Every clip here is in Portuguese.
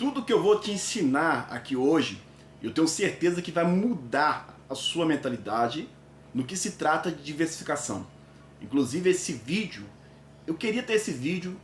Tudo que eu vou te ensinar aqui hoje, eu tenho certeza que vai mudar a sua mentalidade no que se trata de diversificação. Inclusive esse vídeo, eu queria ter esse vídeo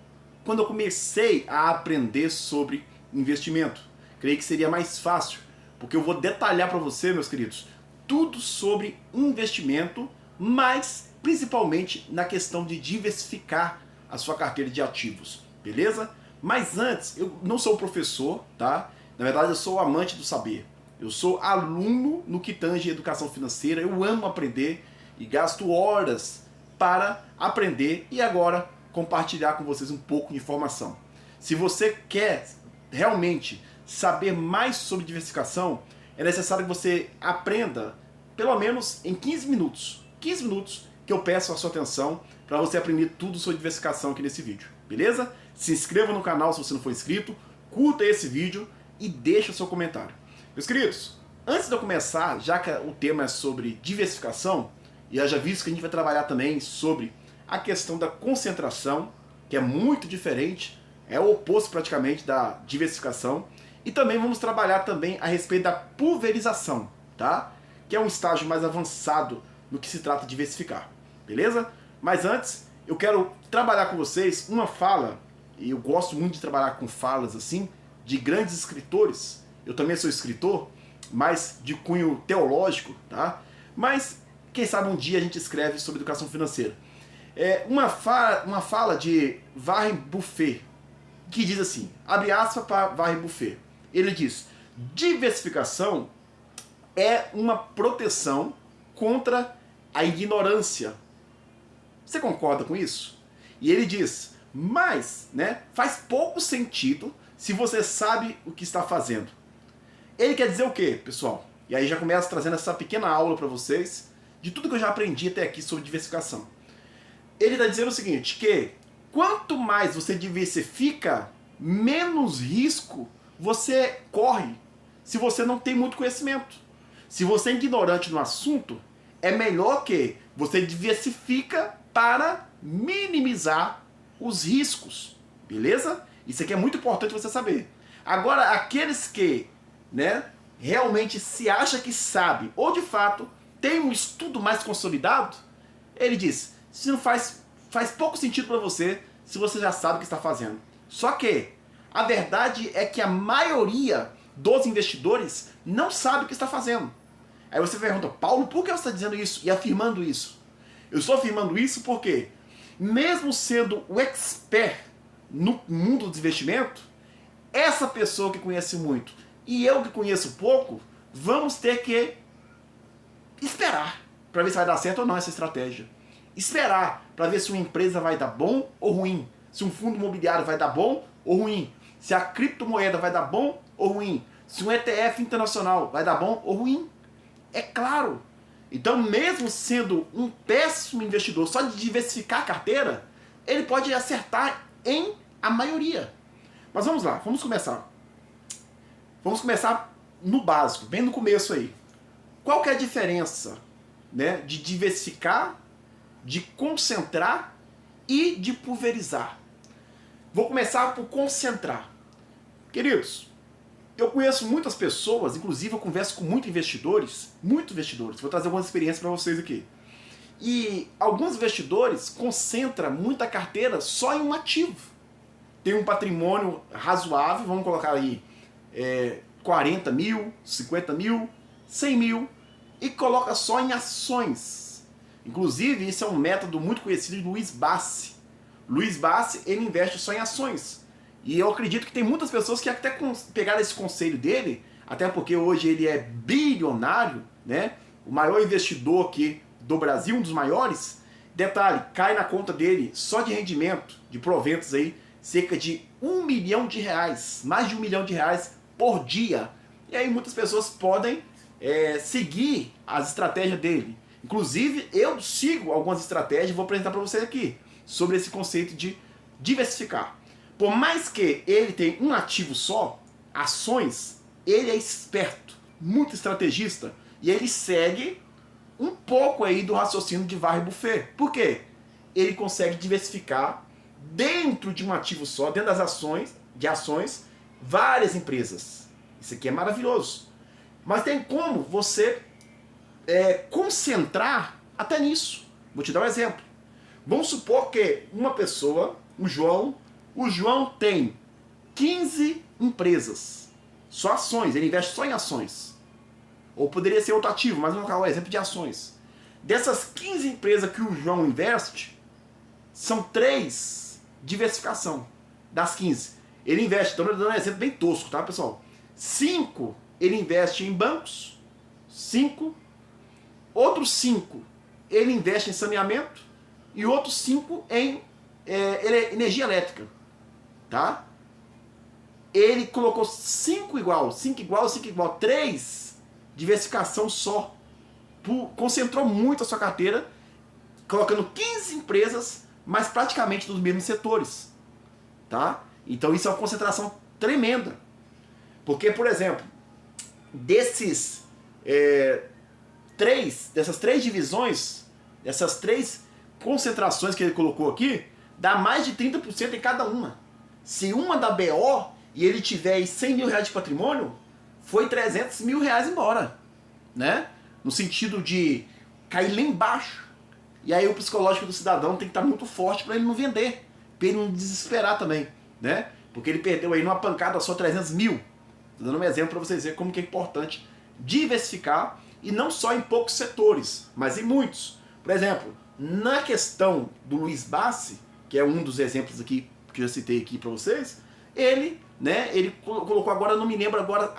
quando eu comecei a aprender sobre investimento. Creio que seria mais fácil, porque eu vou detalhar para você, meus queridos, tudo sobre investimento, mas principalmente na questão de diversificar a sua carteira de ativos, beleza? Mas antes, eu não sou professor, tá? Na verdade, eu sou amante do saber. Eu sou aluno no que tange educação financeira, eu amo aprender e gasto horas para aprender e agora compartilhar com vocês um pouco de informação. Se você quer realmente saber mais sobre diversificação, é necessário que você aprenda pelo menos em 15 minutos. 15 minutos que eu peço a sua atenção para você aprender tudo sobre diversificação aqui nesse vídeo, beleza? Se inscreva no canal se você não for inscrito, curta esse vídeo e deixa o seu comentário. Meus queridos, antes de eu começar, já que o tema é sobre diversificação, e eu já visto que a gente vai trabalhar também sobre a questão da concentração, que é muito diferente, é o oposto praticamente da diversificação, e também vamos trabalhar também a respeito da pulverização, tá? Que é um estágio mais avançado no que se trata de diversificar, beleza? Mas antes, eu quero trabalhar com vocês uma fala, e eu gosto muito de trabalhar com falas assim, de grandes escritores. Eu também sou escritor, mas de cunho teológico, tá? Mas, quem sabe um dia a gente escreve sobre educação financeira. Uma fala de Warren Buffett, que diz assim, abre aspas para Warren Buffett. Ele diz, diversificação é uma proteção contra a ignorância. Você concorda com isso? E ele diz, mas, né, faz pouco sentido se você sabe o que está fazendo. Ele quer dizer o quê, pessoal? E aí já começo trazendo essa pequena aula para vocês de tudo que eu já aprendi até aqui sobre diversificação. Ele está dizendo o seguinte, que quanto mais você diversifica, menos risco você corre se você não tem muito conhecimento. Se você é ignorante no assunto, é melhor que você diversifica para minimizar os riscos, beleza? Isso aqui é muito importante você saber. Agora, aqueles que, né, realmente se acha que sabe, ou de fato tem um estudo mais consolidado, ele diz, se não faz pouco sentido para você se você já sabe o que está fazendo. Só que a verdade é que a maioria dos investidores não sabe o que está fazendo. Aí você pergunta, Paulo, por que você está dizendo isso e afirmando isso? Eu estou afirmando isso porque, mesmo sendo o expert no mundo dos investimentos, essa pessoa que conhece muito e eu que conheço pouco, vamos ter que esperar para ver se vai dar certo ou não essa estratégia. Esperar para ver se uma empresa vai dar bom ou ruim, se um fundo imobiliário vai dar bom ou ruim, se a criptomoeda vai dar bom ou ruim, se um ETF internacional vai dar bom ou ruim. É claro. Então, mesmo sendo um péssimo investidor só de diversificar a carteira, ele pode acertar em a maioria. Mas vamos lá, vamos começar. Vamos começar no básico, bem no começo aí. Qual que é a diferença, né, de diversificar, de concentrar e de pulverizar? Vou começar por concentrar. Queridos, eu conheço muitas pessoas, inclusive eu converso com muitos investidores, vou trazer algumas experiências para vocês aqui. E alguns investidores concentram muita carteira só em um ativo. Tem um patrimônio razoável, vamos colocar aí 40 mil, 50 mil, 100 mil, e coloca só em ações. Inclusive, isso é um método muito conhecido de Luiz Bassi. Luiz Bassi, ele investe só em ações. E eu acredito que tem muitas pessoas que até pegaram esse conselho dele, até porque hoje ele é bilionário, né? O maior investidor aqui do Brasil, um dos maiores. Detalhe, cai na conta dele só de rendimento, de proventos aí, cerca de R$1 milhão, mais de R$1 milhão por dia. E aí muitas pessoas podem seguir as estratégias dele. Inclusive, eu sigo algumas estratégias e vou apresentar para vocês aqui, sobre esse conceito de diversificar. Por mais que ele tenha um ativo só, ações, ele é esperto, muito estrategista, e ele segue um pouco aí do raciocínio de Warren Buffett. Por quê? Ele consegue diversificar dentro de um ativo só, dentro das ações, várias empresas. Isso aqui é maravilhoso. Mas tem como você concentrar até nisso. Vou te dar um exemplo. Vamos supor que uma pessoa, o João tem 15 empresas, só ações, ele investe só em ações. Ou poderia ser outro ativo, mas vamos colocar um exemplo de ações. Dessas 15 empresas que o João investe, são 3 diversificação das 15. Ele investe, estou dando um exemplo bem tosco, tá, pessoal? 5 ele investe em bancos, 5, outros 5 ele investe em saneamento e outros 5 em energia elétrica, tá? Ele colocou 5 igual, 5 igual, 5 igual, 3 diversificação só. Concentrou muito a sua carteira, colocando 15 empresas, mas praticamente nos mesmos setores, tá? Então isso é uma concentração tremenda. Porque, por exemplo, dessas 3 divisões, dessas 3 concentrações que ele colocou aqui, dá mais de 30% em cada uma. Se uma dá BO e ele tiver aí 100 mil reais de patrimônio, foi 300 mil reais embora, né? No sentido de cair lá embaixo. E aí o psicológico do cidadão tem que estar muito forte para ele não vender, para ele não desesperar também, né? Porque ele perdeu aí numa pancada só 300 mil. Estou dando um exemplo para vocês verem como que é importante diversificar, e não só em poucos setores, mas em muitos. Por exemplo, na questão do Luiz Bassi, que é um dos exemplos aqui que eu citei aqui para vocês, ele colocou agora, não me lembro agora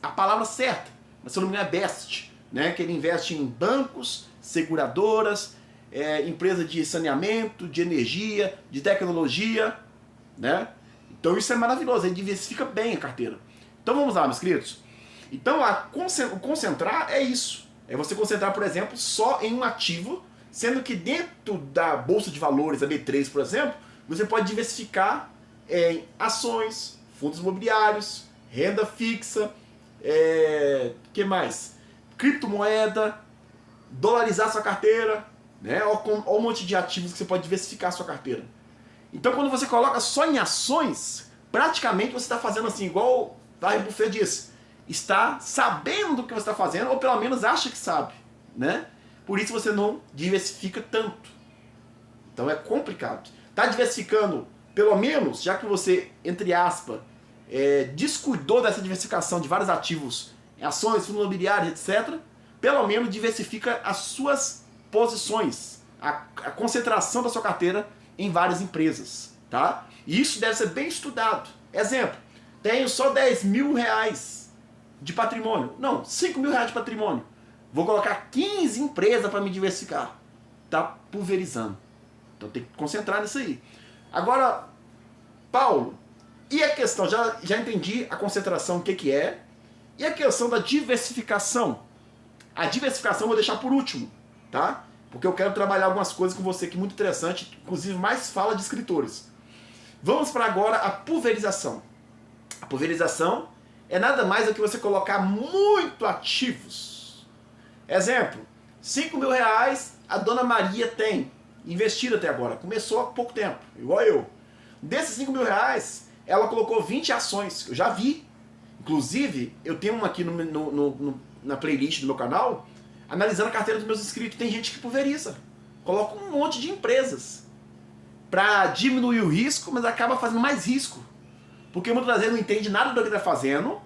a palavra certa, mas se eu não me engano é BEST, né? Que ele investe em bancos, seguradoras, empresa de saneamento, de energia, de tecnologia, né? Então isso é maravilhoso, ele diversifica bem a carteira. Então vamos lá, meus queridos. Então o concentrar é isso. É você concentrar, por exemplo, só em um ativo, sendo que dentro da Bolsa de Valores, a B3, por exemplo, você pode diversificar em ações, fundos imobiliários, renda fixa, que mais? Criptomoeda, dolarizar sua carteira, né? Olha um monte de ativos que você pode diversificar a sua carteira. Então quando você coloca só em ações, praticamente você está fazendo assim, igual Warren Buffett disse, está sabendo do que você está fazendo, ou pelo menos acha que sabe, né? Por isso você não diversifica tanto. Então é complicado. Está diversificando, pelo menos, já que você, entre aspas, descuidou dessa diversificação de vários ativos, ações, fundos imobiliários, etc., pelo menos diversifica as suas posições, a concentração da sua carteira em várias empresas, tá? E isso deve ser bem estudado. Exemplo, tenho só 10 mil reais de patrimônio. Não, 5 mil reais de patrimônio. Vou colocar 15 empresas para me diversificar. Tá pulverizando. Então tem que concentrar nisso aí. Agora, Paulo, e a questão, já entendi a concentração, o que é, e a questão da diversificação? A diversificação eu vou deixar por último, tá? Porque eu quero trabalhar algumas coisas com você que é muito interessante, inclusive mais fala de escritores. Vamos para agora a pulverização. A pulverização é nada mais do que você colocar muito ativos. Exemplo, 5 mil reais a dona Maria tem investido até agora. Começou há pouco tempo, igual eu. Desses 5 mil reais, ela colocou 20 ações, eu já vi. Inclusive, eu tenho uma aqui na playlist do meu canal, analisando a carteira dos meus inscritos. Tem gente que pulveriza, coloca um monte de empresas para diminuir o risco, mas acaba fazendo mais risco. Porque muitas vezes não entende nada do que está fazendo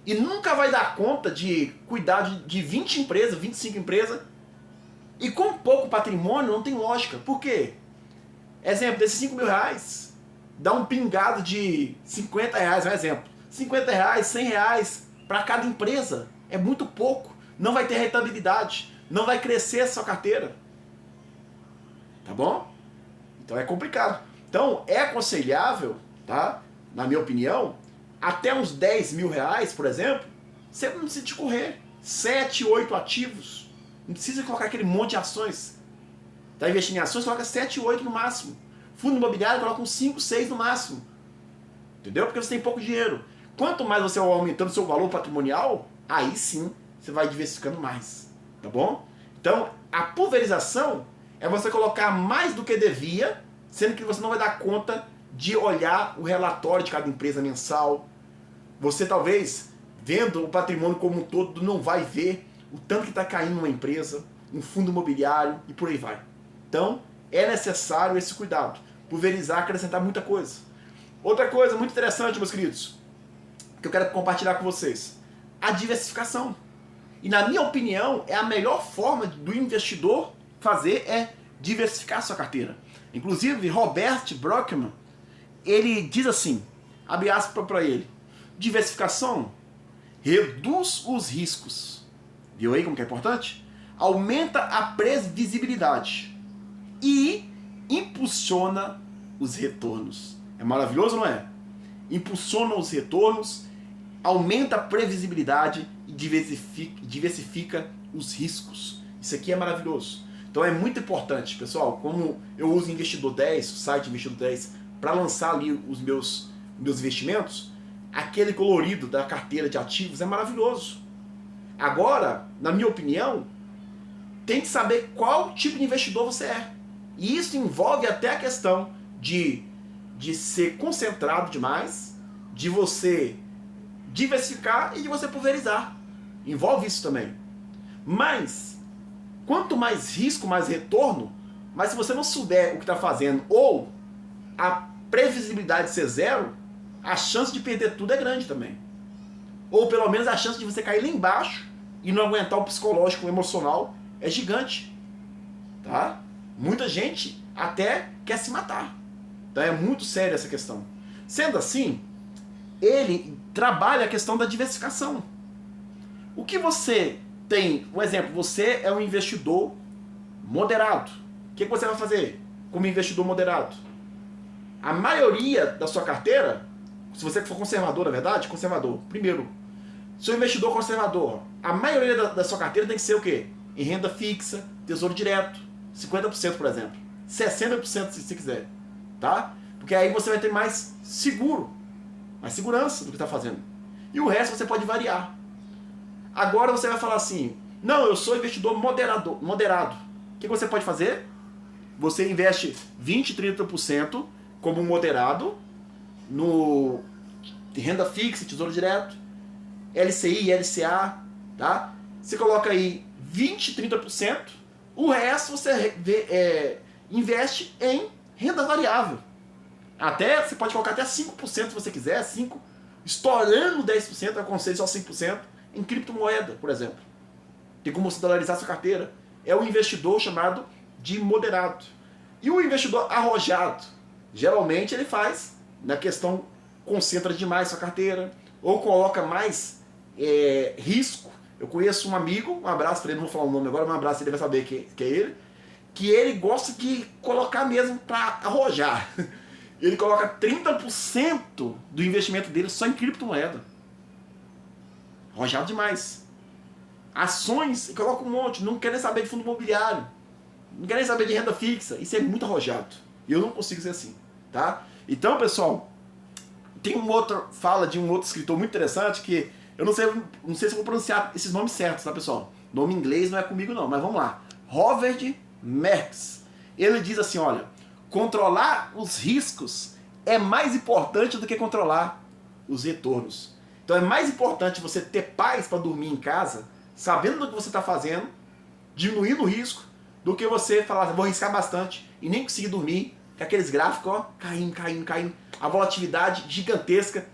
e nunca vai dar conta de cuidar de 20 empresas, 25 empresas. E com pouco patrimônio não tem lógica. Por quê? Exemplo, desses 5 mil reais, dá um pingado de 50 reais, um exemplo. 50 reais, 100 reais para cada empresa. É muito pouco. Não vai ter rentabilidade. Não vai crescer a sua carteira. Tá bom? Então é complicado. Então é aconselhável, tá? Na minha opinião, até uns 10 mil reais, por exemplo, você não precisa de correr. 7, 8 ativos. Não precisa colocar aquele monte de ações. Está investindo em ações, coloca 7, 8 no máximo. Fundo imobiliário, coloca uns 5, 6 no máximo. Entendeu? Porque você tem pouco dinheiro. Quanto mais você vai aumentando o seu valor patrimonial, aí sim você vai diversificando mais. Tá bom? Então, a pulverização é você colocar mais do que devia, sendo que você não vai dar conta de olhar o relatório de cada empresa mensal, Você talvez, vendo o patrimônio como um todo, não vai ver o tanto que está caindo numa empresa, um fundo imobiliário e por aí vai. Então, é necessário esse cuidado. Pulverizar, acrescentar muita coisa. Outra coisa muito interessante, meus queridos, que eu quero compartilhar com vocês. A diversificação. E na minha opinião, é a melhor forma do investidor fazer é diversificar sua carteira. Inclusive, Robert Brockman, ele diz assim, abre aspas para ele, diversificação reduz os riscos. Viu aí como que é importante? Aumenta a previsibilidade e impulsiona os retornos. É maravilhoso, não é? Impulsiona os retornos, aumenta a previsibilidade e diversifica os riscos. Isso aqui é maravilhoso. Então é muito importante, pessoal, como eu uso Investidor 10, o site Investidor 10, para lançar ali os meus investimentos, aquele colorido da carteira de ativos é maravilhoso. Agora, na minha opinião, tem que saber qual tipo de investidor você é. E isso envolve até a questão de ser concentrado demais, de você diversificar e de você pulverizar. Envolve isso também. Mas, quanto mais risco, mais retorno, mas se você não souber o que está fazendo ou a previsibilidade ser zero, a chance de perder tudo é grande também. Ou pelo menos a chance de você cair lá embaixo e não aguentar o psicológico, o emocional, é gigante. Tá? Muita gente até quer se matar. Então é muito séria essa questão. Sendo assim, ele trabalha a questão da diversificação. O que você tem, um exemplo, você é um investidor moderado. O que você vai fazer como investidor moderado? A maioria da sua carteira, se você for conservador, na verdade, conservador. Primeiro, seu investidor conservador, a maioria da sua carteira tem que ser o quê? Em renda fixa, tesouro direto, 50%, por exemplo. 60% se quiser, tá? Porque aí você vai ter mais seguro, mais segurança do que está fazendo. E o resto você pode variar. Agora você vai falar assim, não, eu sou investidor moderado. O que você pode fazer? Você investe 20, 30% como moderado no renda fixa, tesouro direto, LCI, LCA, tá? Você coloca aí 20, 30%, o resto você investe em renda variável. Até, você pode colocar até 5% se você quiser, 5%, estourando 10%, eu aconselho só 5%, em criptomoeda, por exemplo. Tem como você dolarizar sua carteira. É um investidor chamado de moderado. E o investidor arrojado, geralmente ele faz, na questão, concentra demais sua carteira, ou coloca mais risco. Eu conheço um amigo, um abraço para ele, não vou falar o nome agora, mas um abraço, ele vai saber que é ele, que ele gosta de colocar mesmo para arrojar. Ele coloca 30% do investimento dele só em criptomoeda. Arrojado demais. Ações, ele coloca um monte, não quer nem saber de fundo imobiliário, não quer nem saber de renda fixa, isso é muito arrojado. E eu não consigo ser assim, tá? Então, pessoal, tem fala de um outro escritor muito interessante que eu não sei se eu vou pronunciar esses nomes certos, tá, pessoal? Nome em inglês não é comigo não, mas vamos lá. Robert Marx. Ele diz assim, olha, controlar os riscos é mais importante do que controlar os retornos. Então é mais importante você ter paz para dormir em casa, sabendo do que você está fazendo, diminuindo o risco, do que você falar, vou arriscar bastante e nem conseguir dormir, com aqueles gráficos, ó, caindo, a volatilidade gigantesca,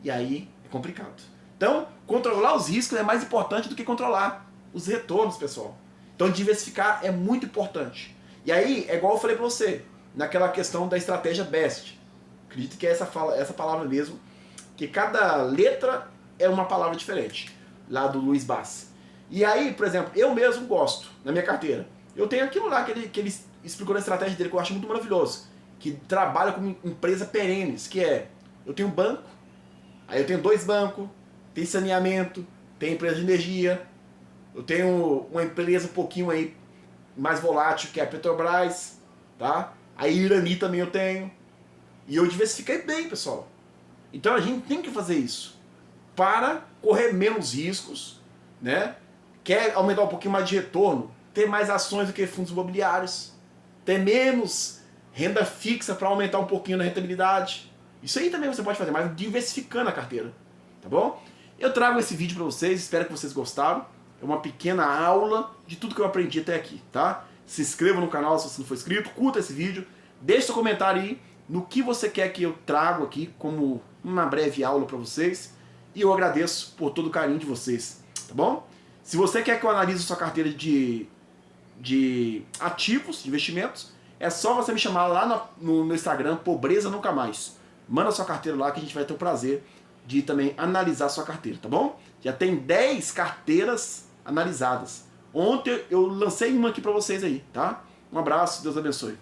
e aí é complicado. Então, controlar os riscos é mais importante do que controlar os retornos, pessoal. Então, diversificar é muito importante. E aí, é igual eu falei para você, naquela questão da estratégia BEST. Acredito que é essa palavra mesmo, que cada letra é uma palavra diferente, lá do Luiz Bassi. E aí, por exemplo, eu mesmo gosto, na minha carteira, eu tenho aquilo lá que ele explicou na estratégia dele, que eu acho muito maravilhoso, que trabalha com empresa perenes, que é, eu tenho um banco, aí eu tenho 2 bancos, tem saneamento, tem empresa de energia, eu tenho uma empresa um pouquinho aí mais volátil, que é a Petrobras, tá? A Irani também eu tenho, e eu diversifiquei bem, pessoal. Então a gente tem que fazer isso, para correr menos riscos, né? Quer aumentar um pouquinho mais de retorno, ter mais ações do que fundos imobiliários, ter menos renda fixa para aumentar um pouquinho na rentabilidade. Isso aí também você pode fazer, mas diversificando a carteira. tá bom? Eu trago esse vídeo para vocês, espero que vocês gostaram. É uma pequena aula de tudo que eu aprendi até aqui, tá? Se inscreva no canal se você não for inscrito, curta esse vídeo, deixe seu comentário aí no que você quer que eu trago aqui como uma breve aula para vocês. E eu agradeço por todo o carinho de vocês, tá bom? Se você quer que eu analise sua carteira de ativos, de investimentos, é só você me chamar lá no Instagram, Pobreza Nunca Mais. Manda sua carteira lá que a gente vai ter o prazer de também analisar sua carteira, tá bom? Já tem 10 carteiras analisadas. Ontem eu lancei uma aqui pra vocês aí, tá? Um abraço, Deus abençoe.